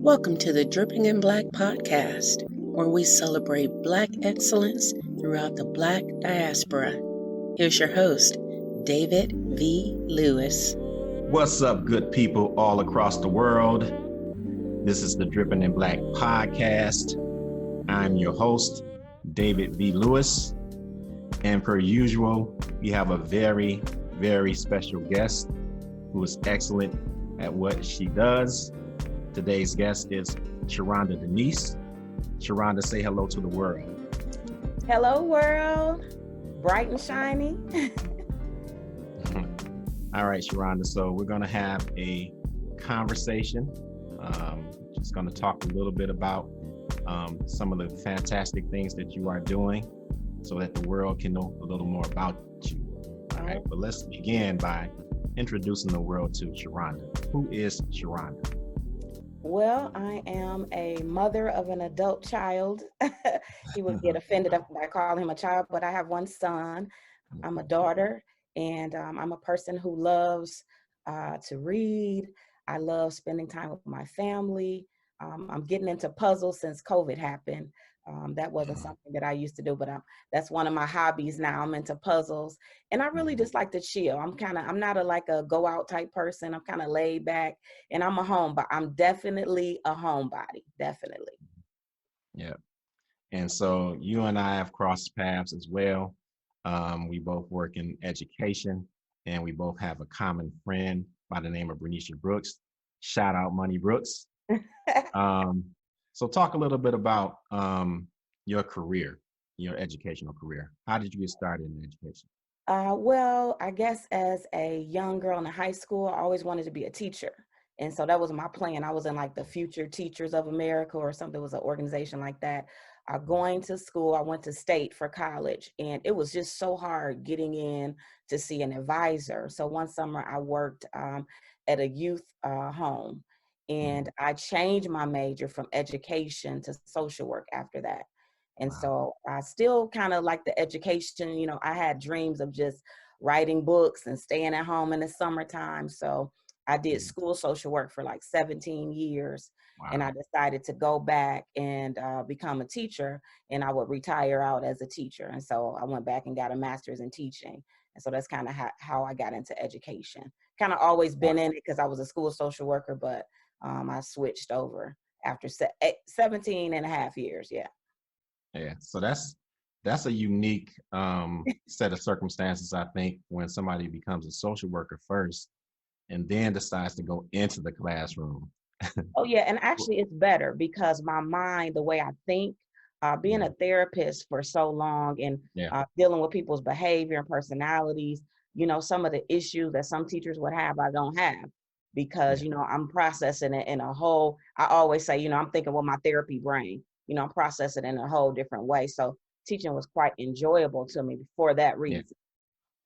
Welcome to the Dripping in Black podcast, where we celebrate Black excellence throughout the Black diaspora. Here's your host, David V. Lewis. What's up, good people all across the world? This is the Dripping in Black podcast. I'm your host, David V. Lewis. And per usual, we have a very, very special guest who is excellent at what she does. Today's guest is Sherrhonda Denice. Sherrhonda, say hello to the world. Hello, world. Bright and shiny. All right, Sherrhonda. So we're going to have a conversation. Just going to talk a little bit about some of the fantastic things that you are doing so that the world can know a little more about you. All right, but let's begin by introducing the world to Sherrhonda. Who is Sherrhonda? Well, I am a mother of an adult child. He would get offended if I call him a child, but I have one son. I'm a daughter, and I'm a person who loves to read. I love spending time with my family. I'm getting into puzzles since COVID happened. That wasn't something that I used to do, but that's one of my hobbies now. I'm into puzzles, and I really just like to chill. I'm not like a go out type person. I'm kind of laid back, and I'm definitely a homebody, definitely. Yeah. And so you and I have crossed paths as well. We both work in education, and we both have a common friend by the name of Bernicia Brooks. Shout out Money Brooks. So talk a little bit about your career, your educational career. How did you get started in education? Well, I guess as a young girl in high school, I always wanted to be a teacher. And so that was my plan. I was in like the Future Teachers of America or something. It was an organization like that. Going to school, I went to state for college, and it was just so hard getting in to see an advisor. So one summer I worked at a youth home, and I changed my major from education to social work after that. And so I still kind of like the education, I had dreams of just writing books and staying at home in the summertime. So I did school social work for like 17 years. And I decided to go back and become a teacher, and I would retire out as a teacher. And so I went back and got a master's in teaching. And so that's kind of how I got into education. Kind of always been in it because I was a school social worker, but I switched over after 17 and a half years. Yeah. Yeah. So that's a unique set of circumstances, I think, when somebody becomes a social worker first and then decides to go into the classroom. Oh, yeah. And actually, it's better because my mind, the way I think, being a therapist for so long and dealing with people's behavior and personalities, some of the issues that some teachers would have, I don't have because, I'm processing it in a whole, I always say, I'm thinking with my therapy brain, I'm processing it in a whole different way. So teaching was quite enjoyable to me for that reason.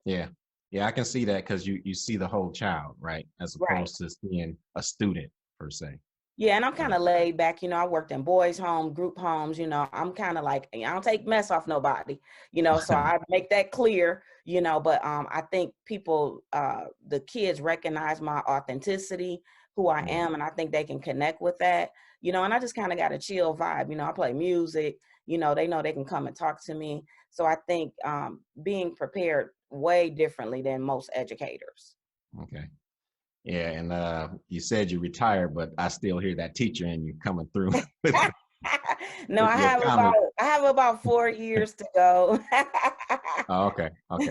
Yeah. Yeah, I can see that because you see the whole child, right? As opposed to seeing a student per se. Yeah, and I'm kind of laid back, I worked in boys' home, group homes, I'm kind of like, I don't take mess off nobody, so I make that clear, but I think people, the kids recognize my authenticity, who I am, and I think they can connect with that, and I just kind of got a chill vibe, I play music, they know they can come and talk to me. So I think being prepared way differently than most educators. Okay. Yeah, and you said you retired, but I still hear that teacher in you coming through. No, I have about 4 years to go. Oh, okay.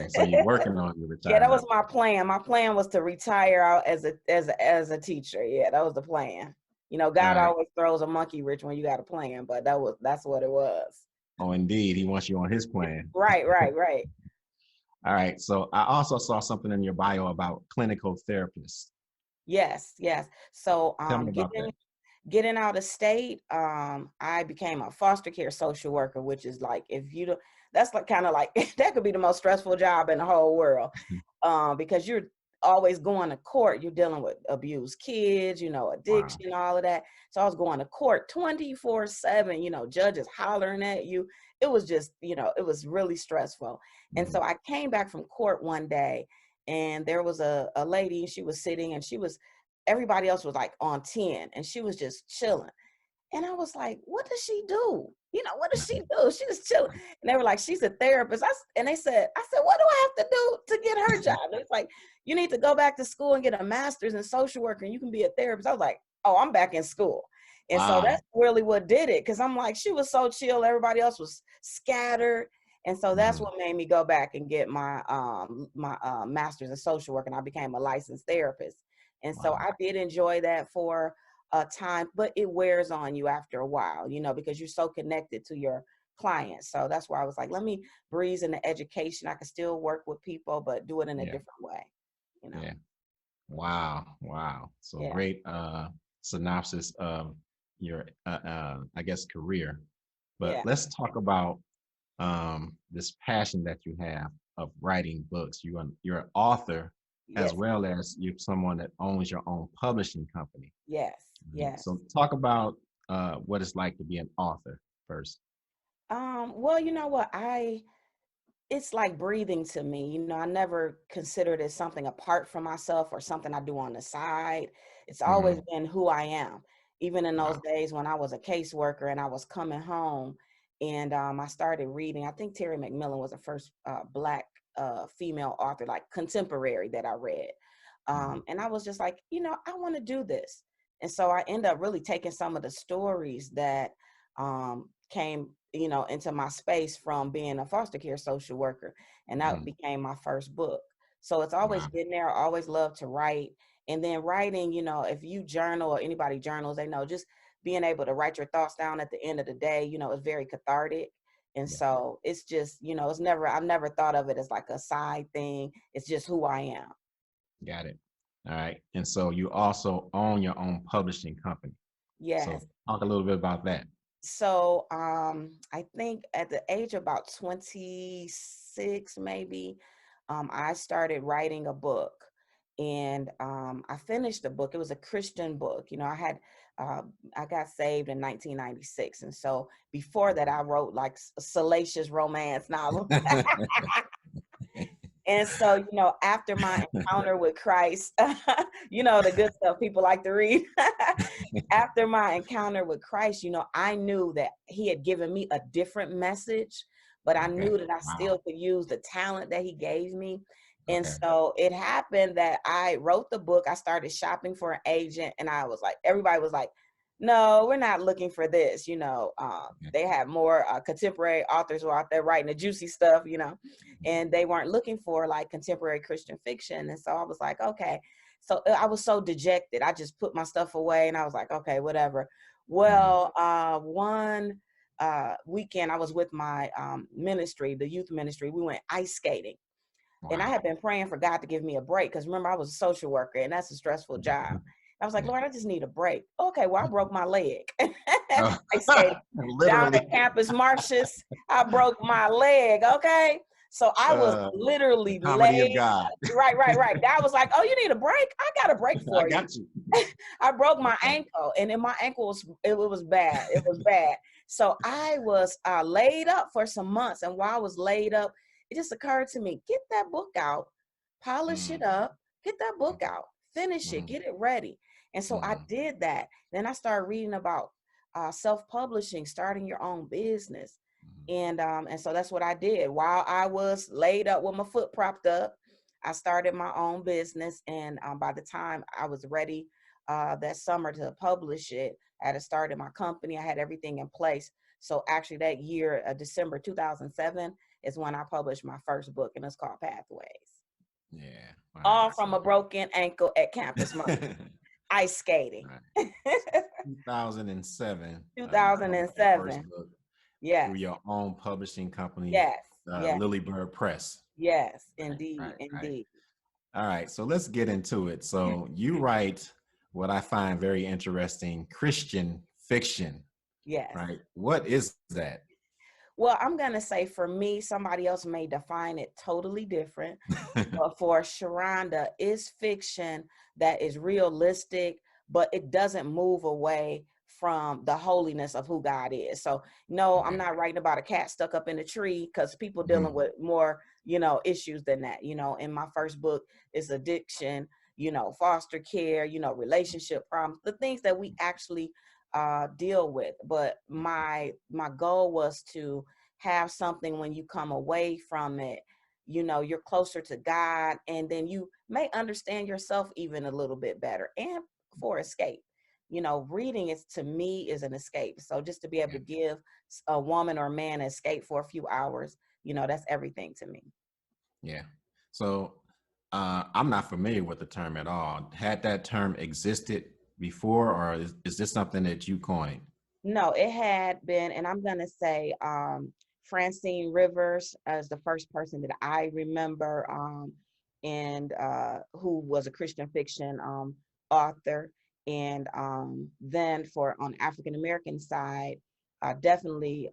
So you're working on your retirement. Yeah, that was my plan. My plan was to retire out as a teacher. Yeah, that was the plan. God always throws a monkey wrench when you got a plan, but that's what it was. Oh, indeed, he wants you on his plan. Right. All right. So I also saw something in your bio about clinical therapists. Yes. So Tell me about that. getting out of state, I became a foster care social worker, which is like, that's like kind of like, that could be the most stressful job in the whole world, because you're always going to court. You're dealing with abused kids, addiction, all of that. So I was going to court 24/7, judges hollering at you. It was just, it was really stressful. And so I came back from court one day, and there was a lady, she was sitting, and she was everybody else was like on 10 and she was just chilling. And I was like, what does she do? What does she do? She was chilling. And they were like, she's a therapist. And I said, what do I have to do to get her job? And it's like, you need to go back to school and get a master's in social work and you can be a therapist. I was like, oh, I'm back in school. And so Wow. that's really what did it. Cause I'm like, she was so chill. Everybody else was scattered. And so that's what made me go back and get my master's in social work. And I became a licensed therapist. And so I did enjoy that for time, but it wears on you after a while, because you're so connected to your clients. So that's why I was like, let me breeze into education. I can still work with people, but do it in a different way. Yeah. Wow. So Yeah. great synopsis of your, I guess, career. But let's talk about this passion that you have of writing books. You're an author, as well as you're someone that owns your own publishing company. Yes. So talk about what it's like to be an author first. Well, you know what? It's like breathing to me. I never considered it something apart from myself or something I do on the side. It's always been who I am. Even in those days when I was a caseworker and I was coming home and I started reading, I think Terry McMillan was the first Black female author, like contemporary, that I read. And I was just like, I want to do this. And so I ended up really taking some of the stories that came, into my space from being a foster care social worker. And that became my first book. So it's always been there. I always loved to write. And then writing, if you journal or anybody journals, they know just being able to write your thoughts down at the end of the day, is very cathartic. And so it's just, I've never thought of it as like a side thing. It's just who I am. Got it. All right. And so you also own your own publishing company. Yes. So talk a little bit about that. So I think at the age of about 26, maybe, I started writing a book. And I finished the book. It was a Christian book. I got saved in 1996. And so before that, I wrote like a salacious romance novel. And so, after my encounter with Christ, the good stuff people like to read. After my encounter with Christ, I knew that he had given me a different message, but I knew that I still could use the talent that he gave me. And so it happened that I wrote the book. I started shopping for an agent and I was like, everybody was like, no, we're not looking for this. They had more contemporary authors who are out there writing the juicy stuff, and they weren't looking for like contemporary Christian fiction. And so I was like, okay. So I was so dejected. I just put my stuff away and I was like, okay, whatever. Well, one weekend I was with my ministry, the youth ministry. We went ice skating. And I had been praying for God to give me a break because remember, I was a social worker and that's a stressful job. I was like, Lord, I just need a break. Okay, well, I broke my leg. I skated down at Campus Martius. I broke my leg, okay? So I was literally comedy laid. Of God. Right. God was like, oh, you need a break? I got a break for you. I got you. I broke my ankle, and then my ankle was bad. It was bad. So I was laid up for some months, and while I was laid up, it just occurred to me, get that book out, polish it up, get that book out, finish it, get it ready. And so I did that. Then I started reading about self-publishing, starting your own business. And so that's what I did. While I was laid up with my foot propped up, I started my own business. And by the time I was ready that summer to publish it, I had started my company. I had everything in place. So actually that year, December 2007, is when I published my first book, and it's called Pathways. Yeah. Wow. All from a broken ankle at Campus Martius. Ice skating. 2007. 2007. Yes. Through your own publishing company. Yes. Lily Bird Press. Yes, indeed. Indeed. All right. So let's get into it. So you write what I find very interesting, Christian fiction. Yes. Right. What is that? Well, I'm going to say for me, somebody else may define it totally different. But for Sherrhonda, it's fiction that is realistic, but it doesn't move away from the holiness of who God is. So no, I'm not writing about a cat stuck up in a tree because people dealing with more, issues than that. In my first book is addiction. foster care, relationship problems, the things that we actually deal with. But my goal was to have something when you come away from it, you're closer to God, and then you may understand yourself even a little bit better, and for escape. Reading is, to me, is an escape. So just to be able to give a woman or man an escape for a few hours, that's everything to me. Yeah. So I'm not familiar with the term at all. Had that term existed before, or is this something that you coined? No, it had been, and I'm gonna say Francine Rivers as the first person that I remember, and who was a Christian fiction author. And then for on African American side, definitely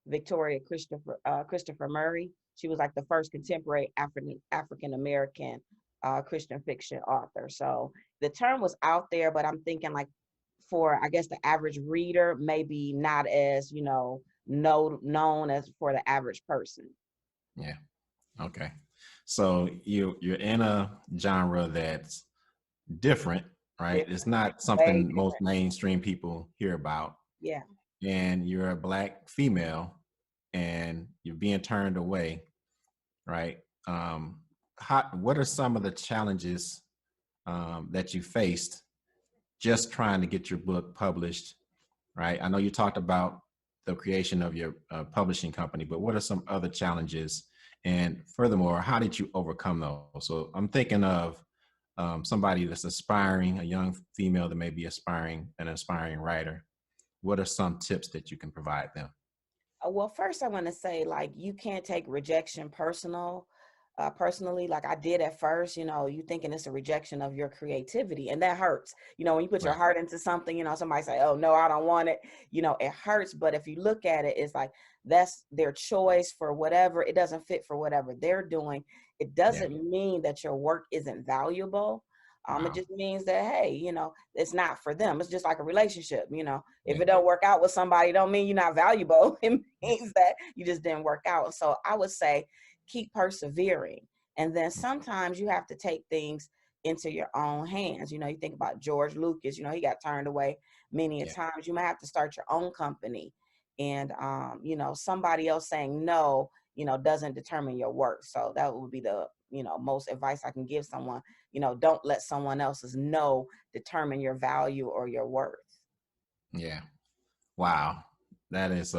Victoria Christopher Murray. She was like the first contemporary African American Christian fiction author. So the term was out there, but I'm thinking like, for I guess the average reader, maybe not as known as for the average person. Yeah. Okay. So you're in a genre that's different, right? It's Different, not way something most different. mainstream people hear about. Yeah. And you're a Black female and you're being turned away, right? What are some of the challenges that you faced just trying to get your book published, right? I know you talked about the creation of your publishing company, but what are some other challenges? And furthermore, how did you overcome those? So I'm thinking of somebody that's aspiring, a young female that may be an aspiring writer. What are some tips that you can provide them? Well, first I want to say, like, you can't take rejection personally, like I did at first. You thinking it's a rejection of your creativity, and that hurts. When you put your Right. heart into something, somebody say, oh no, I don't want it. It hurts. But if you look at it, it's like that's their choice for whatever. It doesn't fit for whatever they're doing. It Yeah. doesn't mean that your work isn't valuable. It Wow. just means that, hey, it's not for them. It's just like a relationship. If Yeah. it don't work out with somebody, don't mean you're not valuable. It means that you just didn't work out. So I would say keep persevering. And then sometimes you have to take things into your own hands. You think about George Lucas, he got turned away many a Yeah. times. You might have to start your own company. And, somebody else saying no, doesn't determine your worth. So that would be the, most advice I can give someone. Don't let someone else's no determine your value or your worth. Yeah. Wow. That is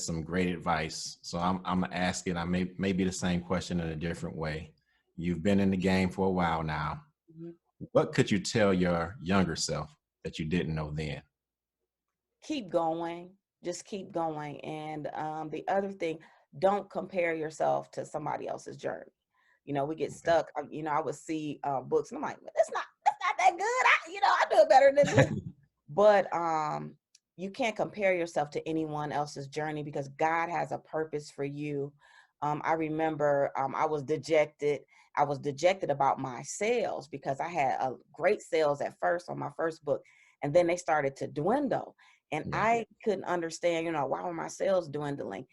some great advice. So I'm asking, I maybe the same question in a different way. You've been in the game for a while now. Mhm. What could you tell your younger self that you didn't know then? Keep going. Just keep going. And the other thing, don't compare yourself to somebody else's journey. We get Okay. stuck. I would see books, and I'm like, that's not that good. I do it better than this. But you can't compare yourself to anyone else's journey, because God has a purpose for you. I remember I was dejected. I was dejected about my sales, because I had a great sales at first on my first book, and then they started to dwindle. And Yeah. I couldn't understand, why were my sales dwindling?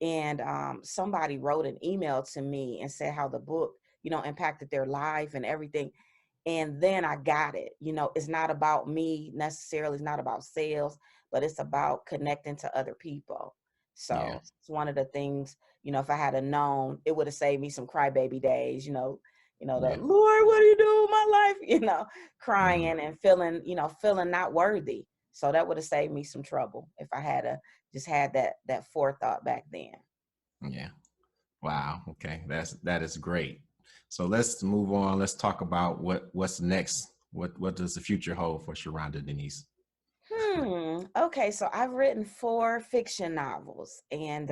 And somebody wrote an email to me and said how the book, impacted their life and everything. And then I got it. It's not about me necessarily. It's not about sales, but it's about connecting to other people. Yeah. So it's one of the things, if I had known, it would have saved me some crybaby days, the Yeah. Lord, what are you doing with my life? Crying Mhm. and feeling not worthy. So that would have saved me some trouble if I had just had that forethought back then. Yeah. Wow. Okay. That is great. So let's move on. Let's talk about what's next. What does the future hold for Sherrhonda Denice? Okay, so I've written 4 fiction novels, and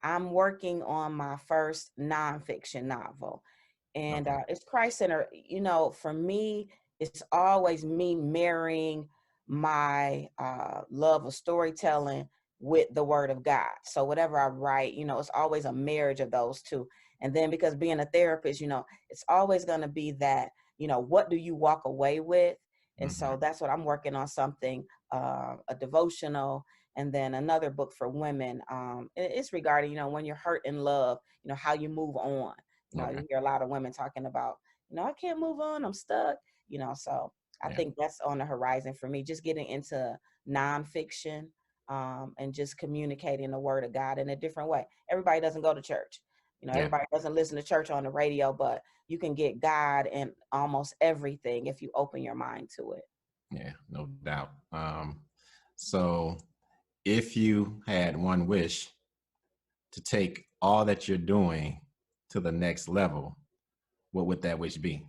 I'm working on my first nonfiction novel. And Okay. it's Christ Center. For me, it's always me marrying my love of storytelling with the Word of God. So whatever I write, it's always a marriage of those two. And then because being a therapist, it's always going to be that, what do you walk away with? And Hmm. so that's what I'm working on, something, a devotional, and then another book for women. It's regarding, when you're hurt in love, how you move on. Okay. You hear a lot of women talking about, I can't move on. I'm stuck. So I think that's on the horizon for me, just getting into nonfiction, and just communicating the word of God in a different way. Everybody doesn't go to church. Everybody doesn't listen to church on the radio, but you can get God in almost everything if you open your mind to it. Yeah, no doubt. So if you had one wish to take all that you're doing to the next level, what would that wish be?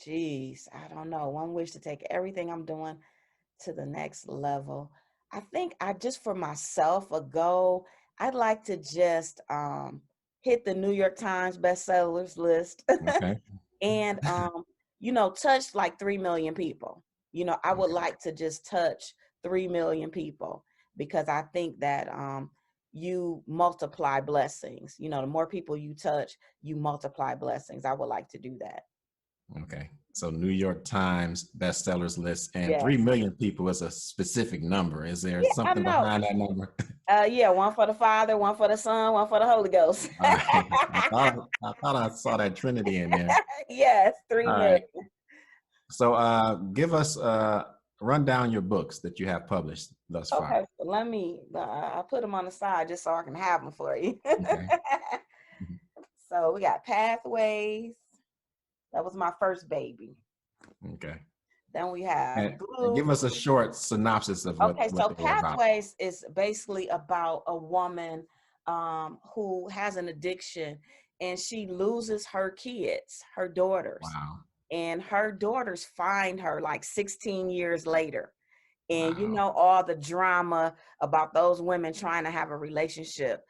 Jeez, I don't know. One wish to take everything I'm doing to the next level. I think for myself, a goal, I'd like to just hit the New York Times bestsellers list Okay. and touch like 3 million people. I would like to just touch 3 million people, because I think that you multiply blessings. The more people you touch, you multiply blessings. I would like to do that. Okay. So New York Times bestsellers list, and Yeah. 3 million people is a specific number. Is there Yeah, I something know. behind that number? Yeah, one for the Father, one for the Son, one for the Holy Ghost. All right. I thought I saw that Trinity in there. Yes, 3 All million. right. So give us run down your books that you have published thus far. Okay, so let me, I'll put them on the side just so I can have them for you. Okay. So we got Pathways. That was my first baby. Okay. Then we have And Glue. give us a short synopsis of what Okay, so they were about. Pathways is basically about a woman who has an addiction, and she loses her kids, her daughters. Wow. And her daughters find her like 16 years later. And Wow. all the drama about those women trying to have a relationship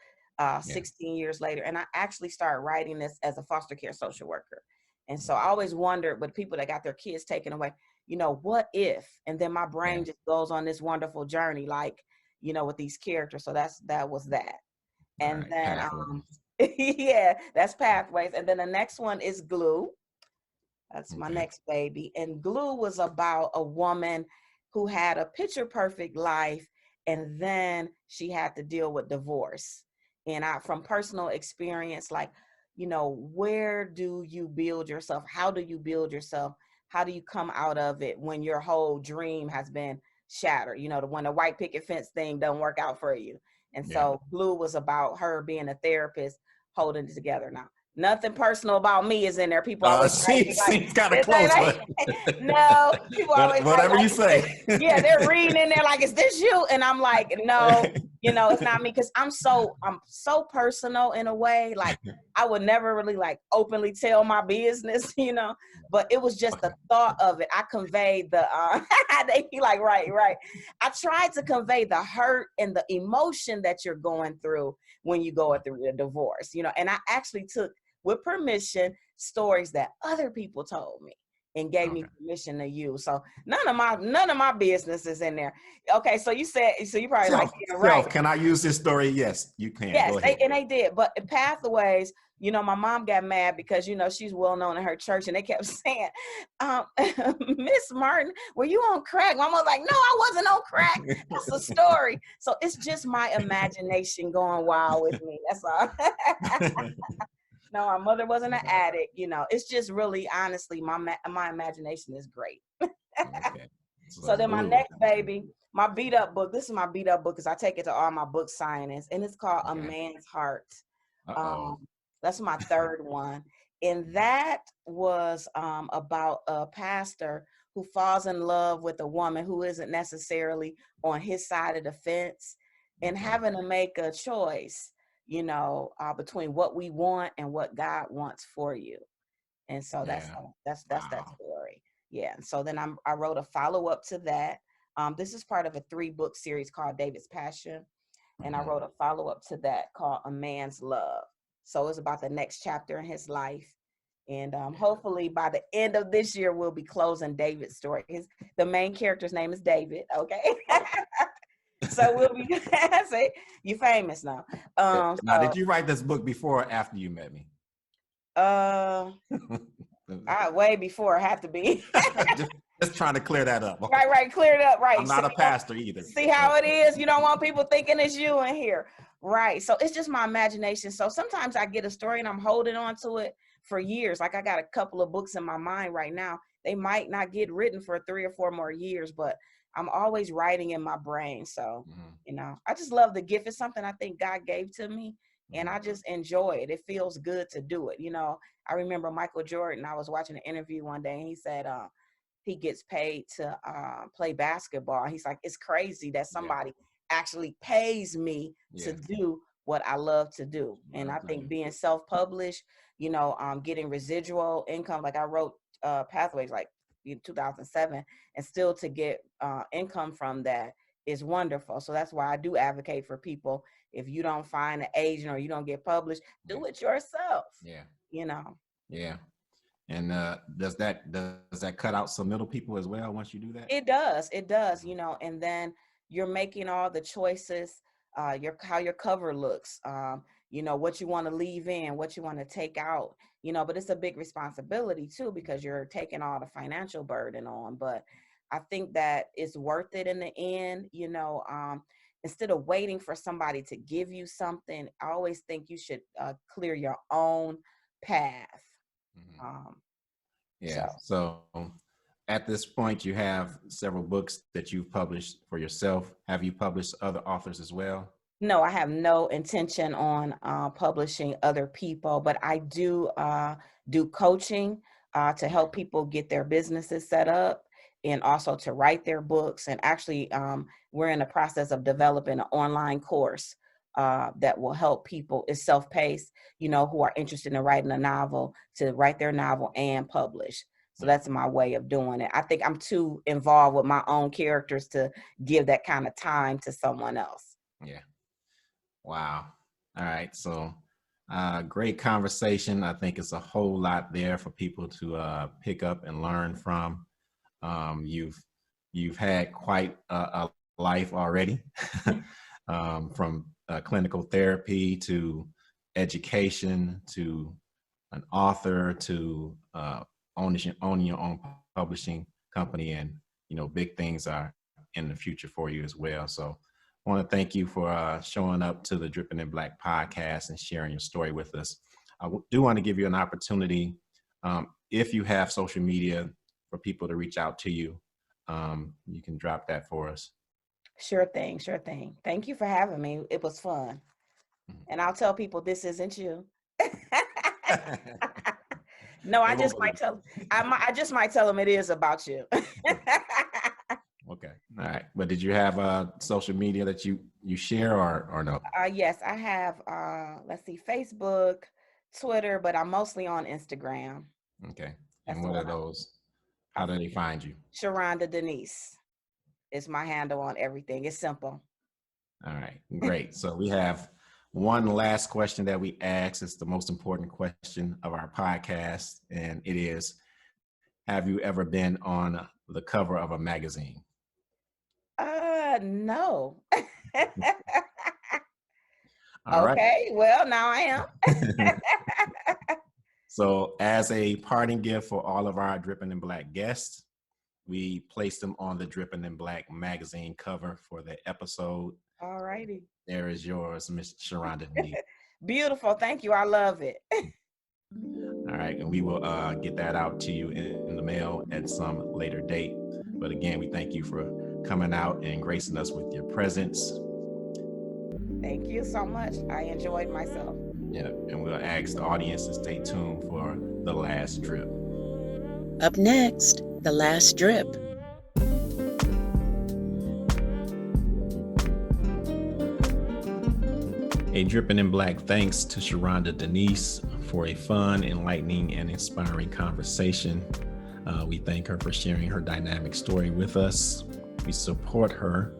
16 years later. And I actually started writing this as a foster care social worker. And so I always wondered, with people that got their kids taken away, what if? And then my brain just goes on this wonderful journey, like, with these characters. So that was that. And then, yeah, that's Pathways. And then the next one is Glue. That's my next baby. And Glue was about a woman who had a picture perfect life, and then she had to deal with divorce. And from personal experience, like, where do you build yourself? How do you build yourself? How do you come out of it when your whole dream has been shattered? When the white picket fence thing doesn't work out for you. And so Glue was about her being a therapist, holding it together. Now, nothing personal about me is in there. People always seems kind of close. No, people always whatever you say. Yeah, they're reading in there like, "Is this you?" And I'm like, "No, it's not me," because I'm so personal in a way. Like, I would never really like openly tell my business, But it was just the thought of it. I conveyed the they be like, right. I tried to convey the hurt and the emotion that you're going through when you go through a divorce, and I actually took, with permission, stories that other people told me and gave me permission to use. So none of my business is in there. Okay, so you probably right. Can I use this story? Yes, you can. Yes, Go ahead. they did. But in Pathways, my mom got mad because, she's well known in her church, and they kept saying, Miss Martin, were you on crack? Mom was like, no, I wasn't on crack. That's a story. So it's just my imagination going wild with me. That's all. No, our mother wasn't an addict. It's just really, honestly, my imagination is great. Okay. So then my next baby, my beat up book. This is my beat up book because I take it to all my book signings, and it's called A Man's Heart. That's my third one. And that was about a pastor who falls in love with a woman who isn't necessarily on his side of the fence, and having to make a choice, between what we want and what God wants for you. And so that's that story. Yeah. And so then I wrote a follow-up to that. This is part of a 3-book series called David's Passion. And I wrote a follow-up to that called A Man's Love. So it's about the next chapter in his life. And hopefully by the end of this year, we'll be closing David's story. The main character's name is David. Okay. So we'll be, say, you famous now. Now, did you write this book before or after you met me? Way before, have to be. just trying to clear that up. Right, clear it up, right. I'm not a pastor either. See how it is? You don't want people thinking it's you in here. Right, so it's just my imagination. So sometimes I get a story and I'm holding on to it, for years. Like I got a couple of books in my mind right now. They might not get written for 3 or 4 more years, but I'm always writing in my brain. So, I just love the gift. It's something I think God gave to me, and I just enjoy it. It feels good to do it. I remember Michael Jordan, I was watching an interview one day, and he said, he gets paid to play basketball. He's like, it's crazy that somebody actually pays me to do what I love to do. And I think being self-published, getting residual income, like I wrote Pathways like in 2007, and still to get income from that is wonderful. So that's why I do advocate for people. If you don't find an agent or you don't get published, do it yourself. Yeah. And does that cut out some middle people as well once you do that? It does, and then you're making all the choices, how your cover looks, what you want to leave in, what you want to take out, but it's a big responsibility too, because you're taking all the financial burden on. But I think that it's worth it in the end, instead of waiting for somebody to give you something. I always think you should clear your own path. So at this point, you have several books that you've published for yourself. Have you published other authors as well? No, I have no intention on publishing other people, but I do coaching to help people get their businesses set up, and also to write their books. And actually, we're in the process of developing an online course that will help people. It's self-paced, who are interested in writing a novel, to write their novel and publish. So that's my way of doing it. I think I'm too involved with my own characters to give that kind of time to someone else. Yeah. Wow. All right. So great conversation. I think it's a whole lot there for people to pick up and learn from. You've had quite a life already, from clinical therapy to education to an author to owning your own publishing company, and big things are in the future for you as well. So I want to thank you for showing up to the Dripping in Black podcast and sharing your story with us. I do want to give you an opportunity, if you have social media, for people to reach out to you. You can drop that for us. Sure thing. Thank you for having me. It was fun. And I'll tell people this isn't you. No, I just might tell them it is about you. Okay. All right. But did you have social media that you share or no? Yes, I have, let's see, Facebook, Twitter, but I'm mostly on Instagram. Okay. And what are those? How do they find you? Sherrhonda Denice is my handle on everything. It's simple. All right. Great. So we have one last question that we ask. It's the most important question of our podcast, and it is, have you ever been on the cover of a magazine? No. All okay, right. Well, now I am. So as a parting gift for all of our Dripping in Black guests, we placed them on the Dripping in Black magazine cover for the episode. All righty. There is yours, Miss Sherrhonda. Beautiful. Thank you. I love it. All right. And we will get that out to you in the mail at some later date. But again, we thank you for coming out and gracing us with your presence. Thank you so much. I enjoyed myself. Yeah. And we'll ask the audience to stay tuned for The Last Drip. Up next, The Last Drip. A Dripping in Black thanks to Sherrhonda Denice for a fun, enlightening, and inspiring conversation. We thank her for sharing her dynamic story with us. We support her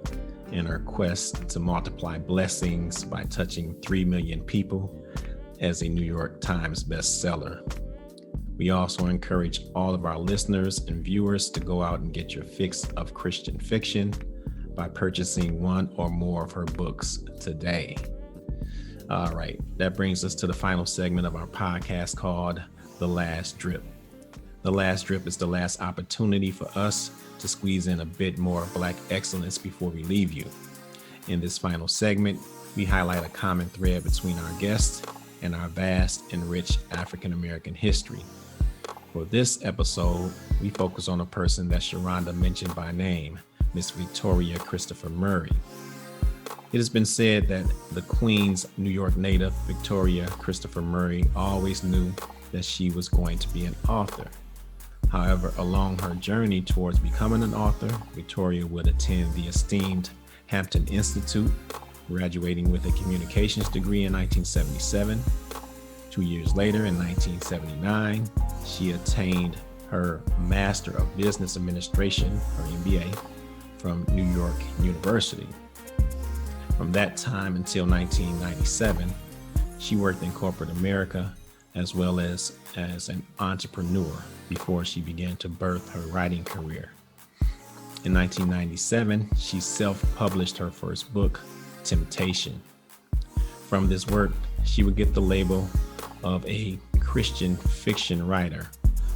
in her quest to multiply blessings by touching 3 million people as a New York Times bestseller. We also encourage all of our listeners and viewers to go out and get your fix of Christian fiction by purchasing one or more of her books today. All right, that brings us to the final segment of our podcast called The Last Drip. The Last Drip is the last opportunity for us to squeeze in a bit more Black excellence before we leave you. In this final segment, we highlight a common thread between our guests in our vast and rich African American history. For this episode, we focus on a person that Sherrhonda mentioned by name, Miss Victoria Christopher Murray. It has been said that the Queens, New York native, Victoria Christopher Murray, always knew that she was going to be an author. However, along her journey towards becoming an author, Victoria would attend the esteemed Hampton Institute, graduating with a communications degree in 1977. 2 years later, in 1979, she attained her Master of Business Administration, her MBA, from New York University. From that time until 1997, she worked in corporate America as well as an entrepreneur before she began to birth her writing career. In 1997, she self-published her first book, Temptation. From this work, she would get the label of a Christian fiction writer,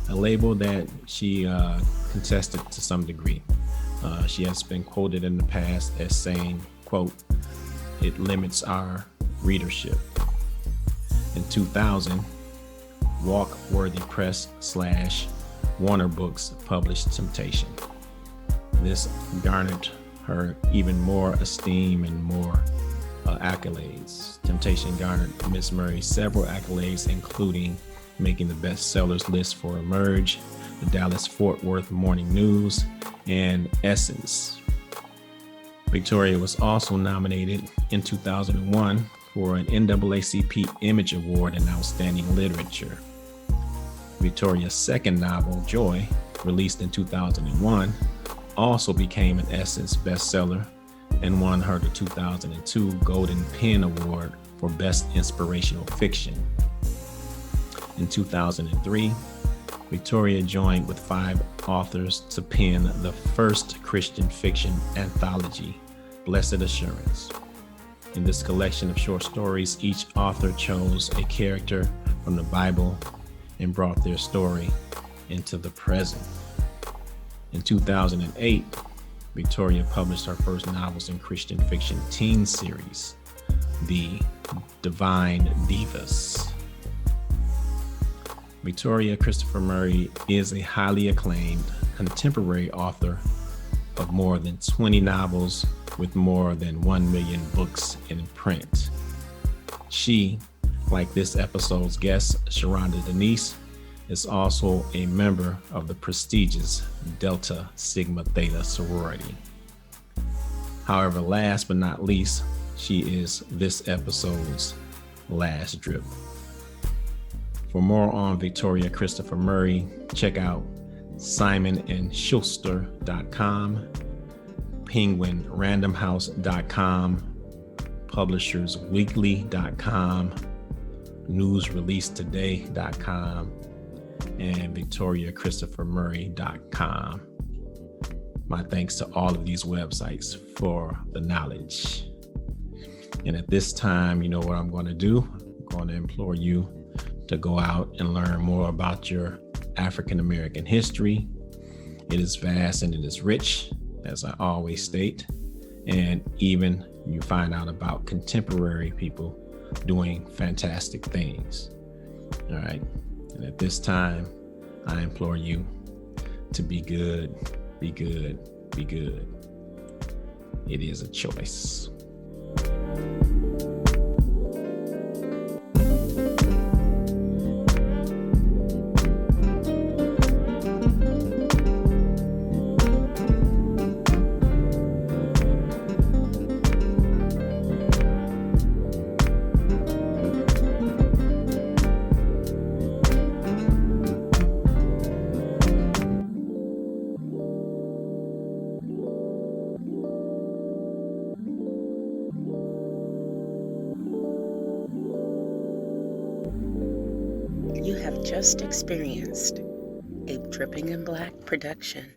a label that she contested to some degree. She has been quoted in the past as saying, quote, "It limits our readership." In 2000, Walk-Worthy Press / Warner Books published Temptation. This garnered her even more esteem and more accolades. Temptation garnered Miss Murray several accolades, including making the bestsellers list for Emerge, the Dallas-Fort Worth Morning News, and Essence. Victoria was also nominated in 2001 for an NAACP Image Award in Outstanding Literature. Victoria's second novel, Joy, released in 2001, also became an Essence bestseller and won her the 2002 Golden Pen Award for Best Inspirational Fiction. In 2003, Victoria joined with 5 authors to pen the first Christian fiction anthology, Blessed Assurance. In this collection of short stories, each author chose a character from the Bible and brought their story into the present. In 2008, Victoria published her first novels in Christian fiction teen series, The Divine Divas. Victoria Christopher Murray is a highly acclaimed contemporary author of more than 20 novels with more than 1 million books in print. She, like this episode's guest, Sherrhonda Denice, is also a member of the prestigious Delta Sigma Theta sorority. However, last but not least, she is this episode's last drip. For more on Victoria Christopher Murray, check out simonandschuster.com, penguinrandomhouse.com, publishersweekly.com, newsreleasetoday.com, and victoriachristophermurray.com. My thanks to all of these websites for the knowledge. And at this time, you know what I'm going to do? I'm going to implore you to go out and learn more about your African American history. It is vast and it is rich, as I always state. And even you find out about contemporary people doing fantastic things. All right. And at this time, I implore you to be good, be good, be good. It is a choice. You have just experienced a Dripping in Black production.